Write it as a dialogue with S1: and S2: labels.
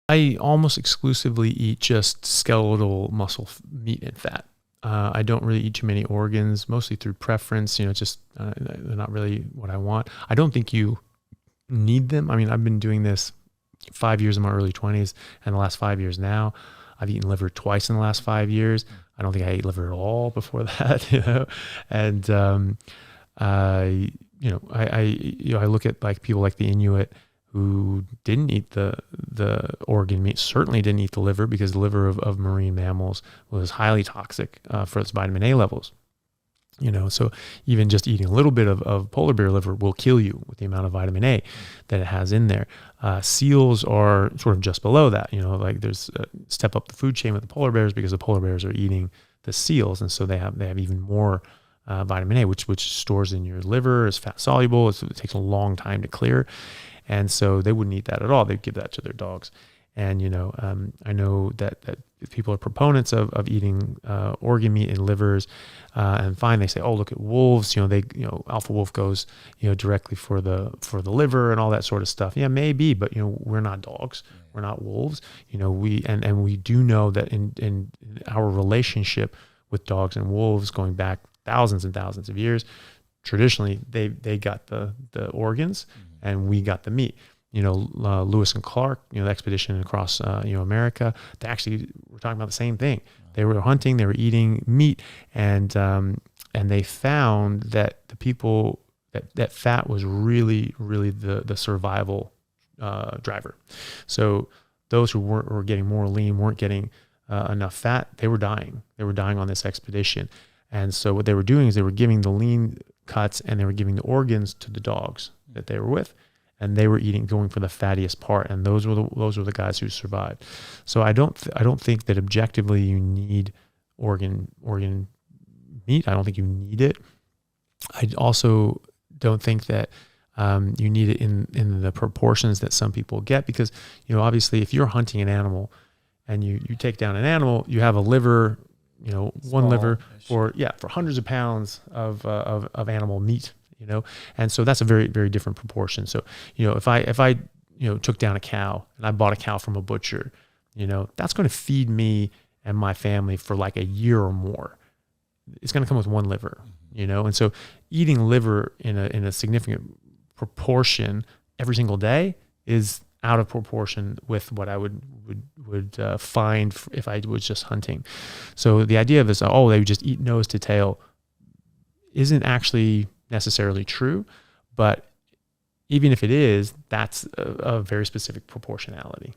S1: I almost exclusively eat just skeletal muscle meat and fat. I don't really eat too many organs, mostly through preference. Just they're not really what I want. I don't think you need them. I mean, I've been doing this 5 years in my early 20s, and the last 5 years now. I've eaten liver twice in the last 5 years. I don't think I ate liver at all before that, And I look at like people like the Inuit who didn't eat the organ meat, certainly didn't eat the liver, because the liver of marine mammals was highly toxic for its vitamin A levels. So even just eating a little bit of polar bear liver will kill you with the amount of vitamin A that it has in there. Seals are sort of just below that, like there's a step up the food chain with the polar bears, because the polar bears are eating the seals. And so they have even more vitamin A, which stores in your liver, is fat soluble. It takes a long time to clear. And so they wouldn't eat that at all. They'd give that to their dogs. And, I know that people are proponents of eating organ meat and livers, and fine. They say, oh, look at wolves. Alpha wolf goes, directly for the liver and all that sort of stuff. Yeah, maybe, but we're not dogs. We're not wolves. We do know that in our relationship with dogs and wolves going back thousands and thousands of years, traditionally they got the organs and we got the meat. Lewis and Clark, the expedition across, America, they actually were talking about the same thing. They were hunting, they were eating meat, and they found that the people that fat was really, really the survival driver. So those who were getting more lean, weren't getting enough fat, they were dying. They were dying on this expedition. And so what they were doing is they were giving the lean cuts and they were giving the organs to the dogs that they were with. And they were going for the fattiest part, and those were the guys who survived. So I don't think that objectively you need organ meat. I don't think you need it. I also don't think that you need it in the proportions that some people get, because obviously if you're hunting an animal and you take down an animal, you have a liver, one liver for hundreds of pounds of animal meat. And so that's a very, very different proportion. So, if I took down a cow and I bought a cow from a butcher, that's going to feed me and my family for like a year or more. It's going to come with one liver, and so eating liver in a significant proportion every single day is out of proportion with what I would find if I was just hunting. So the idea of this, they would just eat nose to tail, isn't actually necessarily true, but even if it is, that's a very specific proportionality.